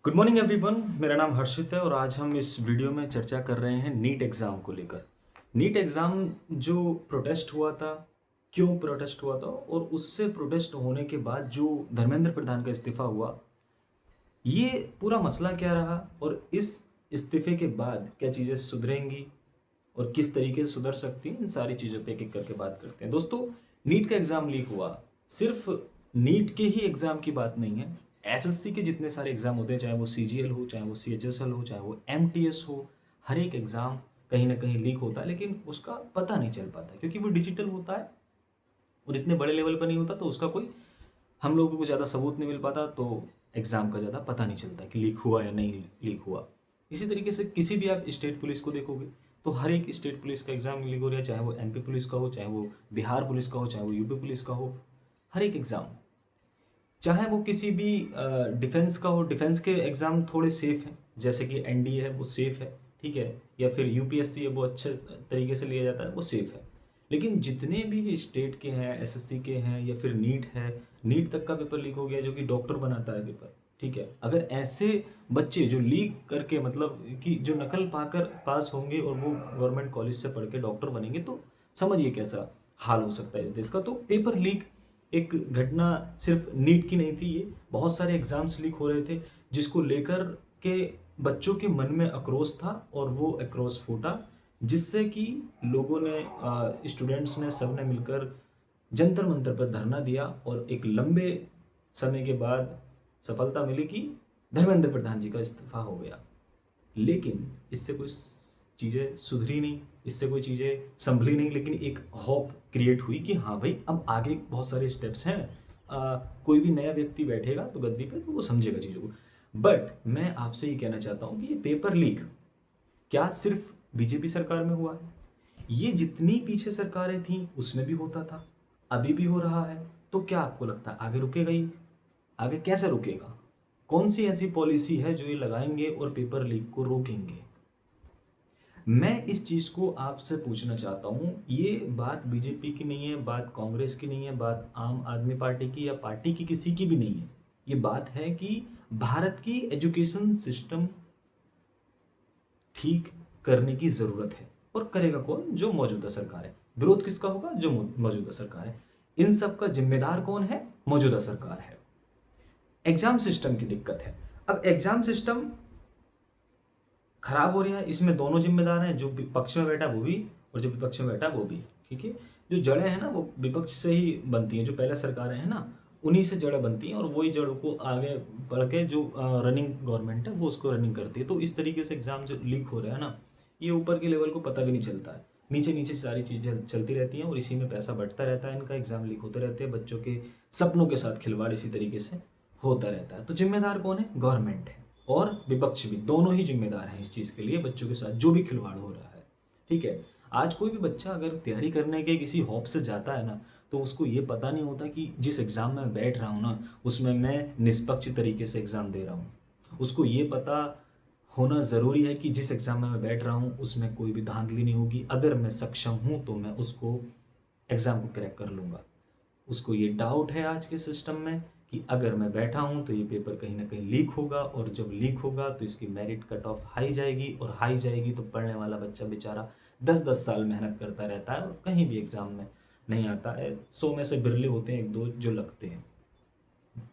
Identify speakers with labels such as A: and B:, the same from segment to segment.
A: Good morning everyone. मेरा नाम हर्षित है और आज हम इस वीडियो में चर्चा कर रहे हैं नीट एग्ज़ाम को लेकर। नीट एग्ज़ाम जो प्रोटेस्ट हुआ था, क्यों प्रोटेस्ट हुआ था और उससे प्रोटेस्ट होने के बाद जो धर्मेंद्र प्रधान का इस्तीफ़ा हुआ, ये पूरा मसला क्या रहा और इस इस्तीफ़े के बाद क्या चीज़ें सुधरेंगी और किस तरीके से सुधर सकती हैं, इन सारी चीज़ों पे एक-एक करके बात करते हैं। दोस्तों, नीट का एग्ज़ाम लीक हुआ, सिर्फ़ नीट के ही एग्ज़ाम की बात नहीं है। एसएससी के जितने सारे एग्ज़ाम होते हैं, चाहे वो सीजीएल हो, चाहे वो सीएचएसएल हो, चाहे वो एमटीएस हो, हर एक एग्ज़ाम कहीं न कहीं लीक होता है, लेकिन उसका पता नहीं चल पाता क्योंकि वो डिजिटल होता है और इतने बड़े लेवल पर नहीं होता, तो उसका कोई हम लोगों को ज़्यादा सबूत नहीं मिल पाता, तो एग्ज़ाम का ज़्यादा पता नहीं चलता कि लीक हुआ या नहीं लीक हुआ। इसी तरीके से किसी भी आप स्टेट पुलिस को देखोगे, तो हर एक स्टेट पुलिस का एग्ज़ाम लीक हो रहा है, चाहे वो एमपी पुलिस का हो, चाहे वो बिहार पुलिस का हो, चाहे वो यूपी पुलिस का हो, हर एक एग्ज़ाम। चाहे वो किसी भी डिफेंस का हो, डिफेंस के एग्ज़ाम थोड़े सेफ़ हैं, जैसे कि एनडीए है वो सेफ़ है, ठीक है? या फिर यूपीएससी है वो अच्छे तरीके से लिया जाता है, वो सेफ़ है। लेकिन जितने भी स्टेट के हैं, एसएससी के हैं या फिर नीट है, नीट तक का पेपर लीक हो गया जो कि डॉक्टर बनाता है पेपर, ठीक है? अगर ऐसे बच्चे जो लीक करके मतलब कि जो नकल पाकर पास होंगे और वो गवर्नमेंट कॉलेज से पढ़ के डॉक्टर बनेंगे, तो समझिए कैसा हाल हो सकता है इस देश का। तो पेपर लीक एक घटना सिर्फ नीट की नहीं थी, ये बहुत सारे एग्जाम्स लीक हो रहे थे जिसको लेकर के बच्चों के मन में आक्रोश था और वो आक्रोश फूटा, जिससे कि लोगों ने स्टूडेंट्स ने सबने मिलकर जंतर मंतर पर धरना दिया और एक लंबे समय के बाद सफलता मिली कि धर्मेंद्र प्रधान जी का इस्तीफा हो गया। लेकिन इससे कोई चीज़ें सुधरी नहीं, इससे कोई चीज़ें संभली नहीं, लेकिन एक होप क्रिएट हुई कि हाँ भाई, अब आगे बहुत सारे स्टेप्स हैं। कोई भी नया व्यक्ति बैठेगा तो गद्दी पे, तो वो समझेगा चीज़ों को। बट मैं आपसे ये कहना चाहता हूँ कि ये पेपर लीक क्या सिर्फ बीजेपी सरकार में हुआ है? ये जितनी पीछे सरकारें थीं उसमें भी होता था, अभी भी हो रहा है। तो क्या आपको लगता है आगे रुकेगा ये? आगे कैसे रुकेगा? कौन सी ऐसी पॉलिसी है जो ये लगाएंगे और पेपर लीक को रोकेंगे? मैं इस चीज़ को आपसे पूछना चाहता हूँ, ये बात बीजेपी की नहीं है, बात कांग्रेस की नहीं है, बात आम आदमी पार्टी की या पार्टी की किसी की भी नहीं है। ये बात है कि भारत की एजुकेशन सिस्टम ठीक करने की ज़रूरत है। और करेगा कौन? जो मौजूदा सरकार है। विरोध किसका होगा? जो मौजूदा सरकार है। इन सब का जिम्मेदार कौन है? मौजूदा सरकार है। एग्जाम सिस्टम की दिक्कत है। अब एग्जाम सिस्टम खराब हो रहा है, इसमें दोनों जिम्मेदार हैं, जो विपक्ष में बैठा वो भी और जो विपक्ष में बैठा वो भी, ठीक है? जो जड़ें हैं ना वो विपक्ष से ही बनती हैं, जो पहले सरकारें हैं ना उन्हीं से जड़ें बनती हैं और वही जड़ों को आगे बढ़ के जो रनिंग गवर्नमेंट है वो उसको रनिंग करती है। तो इस तरीके से एग्जाम जो लीक हो रहा है ना, ये ऊपर के लेवल को पता भी नहीं चलता है, नीचे नीचे सारी चीज़ें चलती रहती हैं और इसी में पैसा बढ़ता रहता है, इनका एग्जाम लीक होते रहते हैं, बच्चों के सपनों के साथ खिलवाड़ इसी तरीके से होता रहता है। तो जिम्मेदार कौन है? गवर्नमेंट है और विपक्ष भी, दोनों ही जिम्मेदार हैं इस चीज़ के लिए, बच्चों के साथ जो भी खिलवाड़ हो रहा है, ठीक है? आज कोई भी बच्चा अगर तैयारी करने के किसी हॉप से जाता है ना, तो उसको ये पता नहीं होता कि जिस एग्ज़ाम में मैं बैठ रहा हूँ ना, उसमें मैं निष्पक्ष तरीके से एग्ज़ाम दे रहा हूँ। उसको ये पता होना ज़रूरी है कि जिस एग्ज़ाम में मैं बैठ रहा हूँ उसमें कोई भी धांधली नहीं होगी, अगर मैं सक्षम हूँ तो मैं उसको एग्ज़ाम को क्रैक कर लूँगा। उसको ये डाउट है आज के सिस्टम में कि अगर मैं बैठा हूँ तो ये पेपर कहीं ना कहीं लीक होगा और जब लीक होगा तो इसकी मेरिट कट ऑफ हाई जाएगी और हाई जाएगी तो पढ़ने वाला बच्चा बेचारा 10-10 साल मेहनत करता रहता है और कहीं भी एग्ज़ाम में नहीं आता है। 100 में से बिरले होते हैं एक दो जो लगते हैं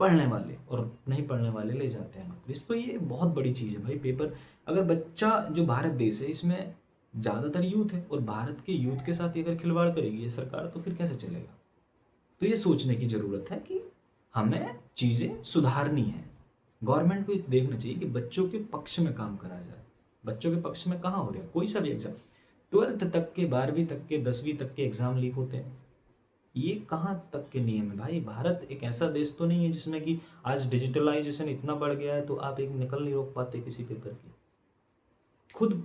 A: पढ़ने वाले, और नहीं पढ़ने वाले ले जाते हैं नौकरी। तो ये बहुत बड़ी चीज़ है भाई पेपर। अगर बच्चा, जो भारत देश है इसमें ज़्यादातर यूथ है और भारत के यूथ के साथ ही अगर खिलवाड़ करेगी ये सरकार तो फिर कैसे चलेगा? तो ये सोचने की ज़रूरत है कि हमें चीज़ें सुधारनी है। गवर्नमेंट को ये देखना चाहिए कि बच्चों के पक्ष में काम करा जाए। बच्चों के पक्ष में कहाँ हो रहा है? कोई सा भी एग्ज़ाम, 12th तक के, 12वीं तक के, 10वीं तक के एग्ज़ाम लीक होते हैं। ये कहाँ तक के नियम है भाई? भारत एक ऐसा देश तो नहीं है जिसमें कि आज डिजिटलाइजेशन इतना बढ़ गया है तो आप एक नकल नहीं रोक पाते किसी पेपर की। खुद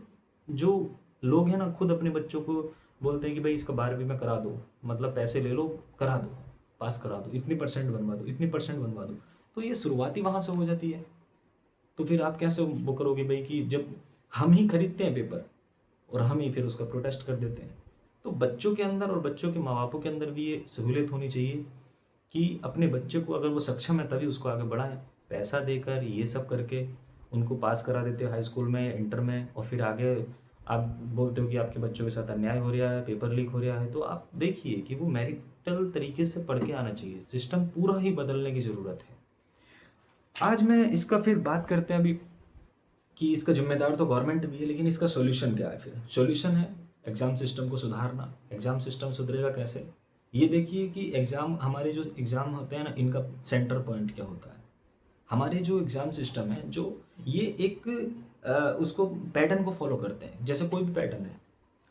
A: जो लोग हैं ना, खुद अपने बच्चों को बोलते हैं कि भाई इसका 12वीं में करा दो, मतलब पैसे ले लो, करा दो, पास करा दो, इतनी परसेंट बनवा दो, इतनी परसेंट बनवा दो। तो ये शुरुआती वहाँ से हो जाती है। तो फिर आप कैसे वो करोगे भाई कि जब हम ही खरीदते हैं पेपर और हम ही फिर उसका प्रोटेस्ट कर देते हैं। तो बच्चों के अंदर और बच्चों के माँ बापों के अंदर भी ये सहूलियत होनी चाहिए कि अपने बच्चे को, अगर वो सक्षम है तभी उसको आगे बढ़ाएं, पैसा देकर ये सब करके उनको पास करा देते हो हाई स्कूल में या इंटर में, और फिर आगे आप बोलते हो कि आपके बच्चों के साथ अन्याय हो रहा है, पेपर लीक हो रहा है। तो आप देखिए कि वो मेरिटल तरीके से पढ़ के आना चाहिए। सिस्टम पूरा ही बदलने की ज़रूरत है। आज मैं इसका फिर बात करते हैं अभी कि इसका जिम्मेदार तो गवर्नमेंट भी है, लेकिन इसका सॉल्यूशन क्या है? फिर सॉल्यूशन है एग्ज़ाम सिस्टम को सुधारना। एग्ज़ाम सिस्टम सुधरेगा कैसे? ये देखिए कि एग्ज़ाम, हमारे जो एग्ज़ाम होते हैं ना, इनका सेंटर पॉइंट क्या होता है? हमारे जो एग्ज़ाम सिस्टम है, जो ये एक उसको पैटर्न को फॉलो करते हैं। जैसे कोई भी पैटर्न है,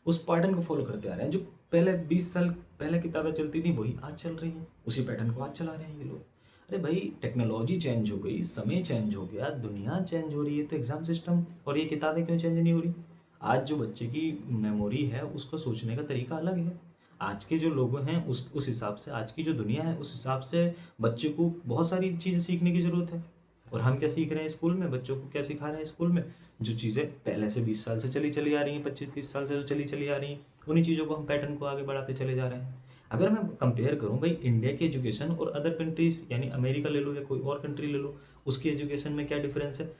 A: उस पैटर्न को फॉलो करते आ रहे हैं। जो पहले 20 साल पहले किताबें चलती थी वही आज चल रही हैं, उसी पैटर्न को आज चला रहे हैं ये लोग। अरे भाई, टेक्नोलॉजी चेंज हो गई, समय चेंज हो गया, दुनिया चेंज हो रही है, तो एग्ज़ाम सिस्टम और ये किताबें क्यों चेंज नहीं हो रही? आज जो बच्चे की मेमोरी है, उसको सोचने का तरीका अलग है। आज के जो लोग हैं उस हिसाब से, आज की जो दुनिया है उस हिसाब से बच्चे को बहुत सारी चीज़ें सीखने की ज़रूरत है। और हम क्या सीख रहे हैं स्कूल में? बच्चों को क्या सिखा रहे हैं स्कूल में? जो चीज़ें पहले से 20 साल से चली आ रही हैं, 25-30 साल से जो चली आ रही हैं, उन्हीं चीज़ों को हम पैटर्न को आगे बढ़ाते चले जा रहे हैं। अगर मैं कंपेयर करूं भाई इंडिया की एजुकेशन और अदर कंट्रीज, यानी अमेरिका ले लो या कोई और कंट्री ले लो, उसकी एजुकेशन में क्या डिफरेंस है?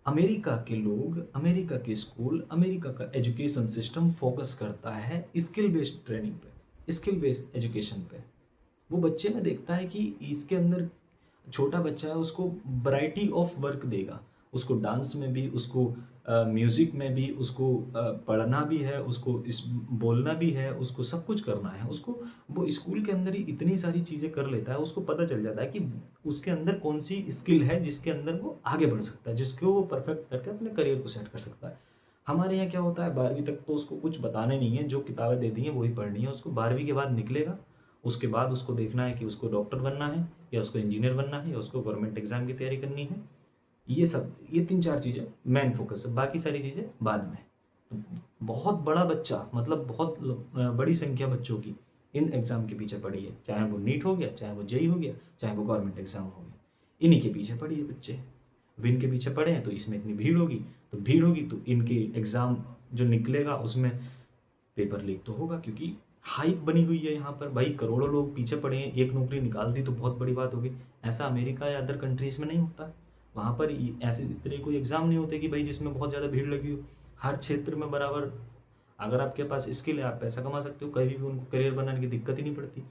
A: अमेरिका के लोग, अमेरिका के स्कूल, अमेरिका का एजुकेशन सिस्टम फोकस करता है स्किल बेस्ड ट्रेनिंग पे, स्किल बेस्ड एजुकेशन पे। वो बच्चे में देखता है कि इसके अंदर छोटा बच्चा है, उसको वैरायटी ऑफ वर्क देगा। उसको डांस में भी, उसको म्यूज़िक में भी, उसको पढ़ना भी है, उसको इस बोलना भी है, उसको सब कुछ करना है। उसको वो स्कूल के अंदर ही इतनी सारी चीज़ें कर लेता है, उसको पता चल जाता है कि उसके अंदर कौन सी स्किल है जिसके अंदर वो आगे बढ़ सकता है, जिसको वो परफेक्ट करके अपने करियर को सेट कर सकता है। हमारे यहाँ क्या होता है, 12वीं तक तो उसको कुछ बताना नहीं है, जो किताबें दे दी हैं वही पढ़नी है उसको। 12वीं के बाद निकलेगा, उसके बाद उसको देखना है कि उसको डॉक्टर बनना है या उसको इंजीनियर बनना है या उसको गवर्नमेंट एग्जाम की तैयारी करनी है। ये सब, ये 3-4 चीज़ें मेन फोकस है, बाकी सारी चीज़ें बाद में। तो बहुत बड़ा बच्चा, मतलब बहुत बड़ी संख्या बच्चों की इन एग्ज़ाम के पीछे पड़ी है, चाहे वो नीट हो गया, चाहे वो जेई हो गया, चाहे वो गवर्नमेंट एग्जाम हो गया, इन्हीं के पीछे पड़ी है बच्चे। अब इनके पीछे पड़े हैं तो इसमें इतनी भीड़ होगी, तो भीड़ होगी तो इनके एग्ज़ाम जो निकलेगा उसमें पेपर लीक तो होगा, क्योंकि हाइप बनी हुई है यहाँ पर। भाई करोड़ों लोग पीछे पड़े हैं, एक नौकरी निकाल दी तो बहुत बड़ी बात होगी। ऐसा अमेरिका या अदर कंट्रीज़ में नहीं होता। वहाँ पर ऐसे इस तरह कोई एग्ज़ाम नहीं होते कि भाई जिसमें बहुत ज़्यादा भीड़ लगी हो। हर क्षेत्र में बराबर, अगर आपके पास स्किल है, आप पैसा कमा सकते हो, कभी भी उनको करियर बनाने की दिक्कत ही नहीं पड़ती।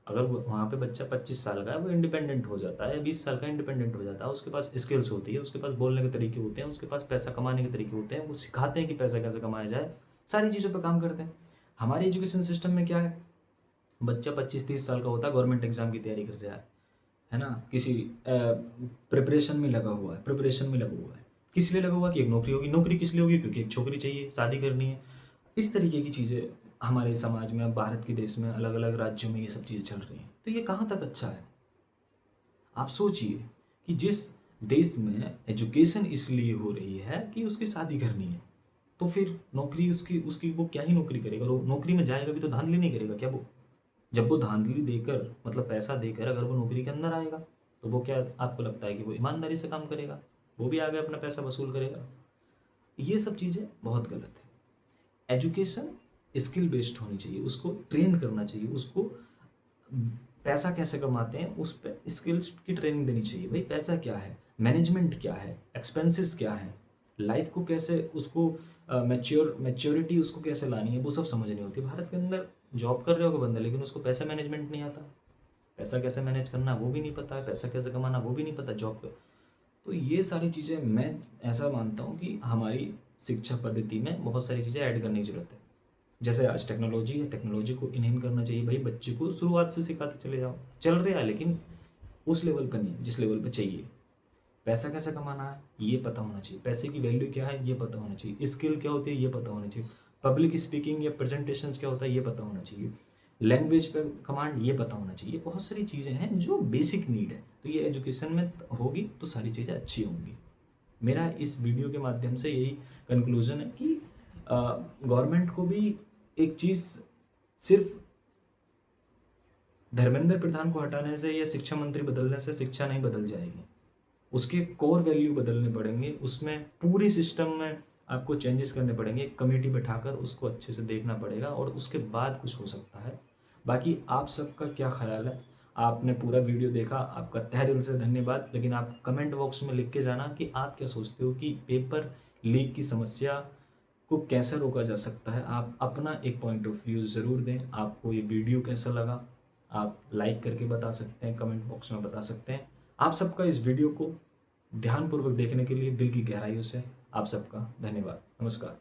A: अगर वहाँ पे बच्चा 25 साल का है, वो इंडिपेंडेंट हो जाता है, 20 साल का इंडिपेंडेंट हो जाता है, उसके पास स्किल्स होती है, उसके पास बोलने के तरीके होते हैं, उसके पास पैसा कमाने के तरीके होते हैं, वो सिखाते हैं कि पैसा कैसे कमाया जाए, सारी चीज़ों पर काम करते हैं। हमारे एजुकेशन सिस्टम में क्या है, बच्चा 25-30 साल का होता है, गवर्नमेंट एग्जाम की तैयारी कर रहा है ना, किसी प्रिपरेशन में लगा हुआ है, किस लिए लगा हुआ? कि एक नौकरी होगी। नौकरी किस लिए होगी? क्योंकि एक छोकरी चाहिए, शादी करनी है। इस तरीके की चीज़ें हमारे समाज में, भारत के देश में, अलग अलग राज्यों में ये सब चीज़ें चल रही हैं। तो ये कहाँ तक अच्छा है? आप सोचिए कि जिस देश में एजुकेशन इसलिए हो रही है कि उसकी शादी करनी है, तो फिर नौकरी उसकी उसकी वो क्या ही नौकरी करेगा? और वो नौकरी में जाएगा भी तो धांधली नहीं करेगा क्या वो? जब वो धांधली देकर, मतलब पैसा देकर अगर वो नौकरी के अंदर आएगा, तो वो क्या आपको लगता है कि वो ईमानदारी से काम करेगा? वो भी आगे अपना पैसा वसूल करेगा? ये सब चीज़ें बहुत गलत है। एजुकेशन स्किल बेस्ड होनी चाहिए, उसको ट्रेन करना चाहिए, उसको पैसा कैसे कमाते हैं उस पर स्किल्स की ट्रेनिंग देनी चाहिए। भाई पैसा क्या है, मैनेजमेंट क्या है, एक्सपेंसेस क्या है, लाइफ को कैसे उसको मैच्योरिटी उसको कैसे लानी है, वो सब समझनी होती है। भारत के अंदर जॉब कर रहे होगा बंदा, लेकिन उसको पैसा मैनेजमेंट नहीं आता, पैसा कैसे मैनेज करना वो भी नहीं पता है, पैसा कैसे कमाना वो भी नहीं पता जॉब का। तो ये सारी चीज़ें मैं ऐसा मानता हूँ कि हमारी शिक्षा पद्धति में बहुत सारी चीज़ें ऐड करने की ज़रूरत है। जैसे आज टेक्नोलॉजी है, टेक्नोलॉजी को इनहेंस करना चाहिए। भाई बच्चे को शुरुआत से सिखाते चले जाओ, चल रहा है लेकिन उस लेवल पर नहीं जिस लेवल पर चाहिए। पैसा कैसे कमाना है ये पता होना चाहिए, पैसे की वैल्यू क्या है ये पता होना चाहिए, स्किल क्या होती है ये पता होना चाहिए, पब्लिक स्पीकिंग या प्रेजेंटेशंस क्या होता है ये पता होना चाहिए, लैंग्वेज पे कमांड ये पता होना चाहिए। बहुत सारी चीज़ें हैं जो बेसिक नीड है, तो ये एजुकेशन में होगी तो सारी चीज़ें अच्छी होंगी। मेरा इस वीडियो के माध्यम से यही कंक्लूजन है कि गवर्नमेंट को भी एक चीज़ सिर्फ धर्मेंद्र प्रधान को हटाने से या शिक्षा मंत्री बदलने से शिक्षा नहीं बदल जाएगी, उसके कोर वैल्यू बदलने पड़ेंगे, उसमें पूरे सिस्टम में आपको चेंजेस करने पड़ेंगे, कमेटी बैठाकर उसको अच्छे से देखना पड़ेगा और उसके बाद कुछ हो सकता है। बाकी आप सबका क्या ख्याल है? आपने पूरा वीडियो देखा, आपका तहे दिल से धन्यवाद। लेकिन आप कमेंट बॉक्स में लिख के जाना कि आप क्या सोचते हो कि पेपर लीक की समस्या को कैसे रोका जा सकता है। आप अपना एक पॉइंट ऑफ व्यू ज़रूर दें। आपको ये वीडियो कैसा लगा आप लाइक करके बता सकते हैं, कमेंट बॉक्स में बता सकते हैं। आप सबका इस वीडियो को ध्यानपूर्वक देखने के लिए दिल की गहराइयों से आप सबका धन्यवाद। नमस्कार।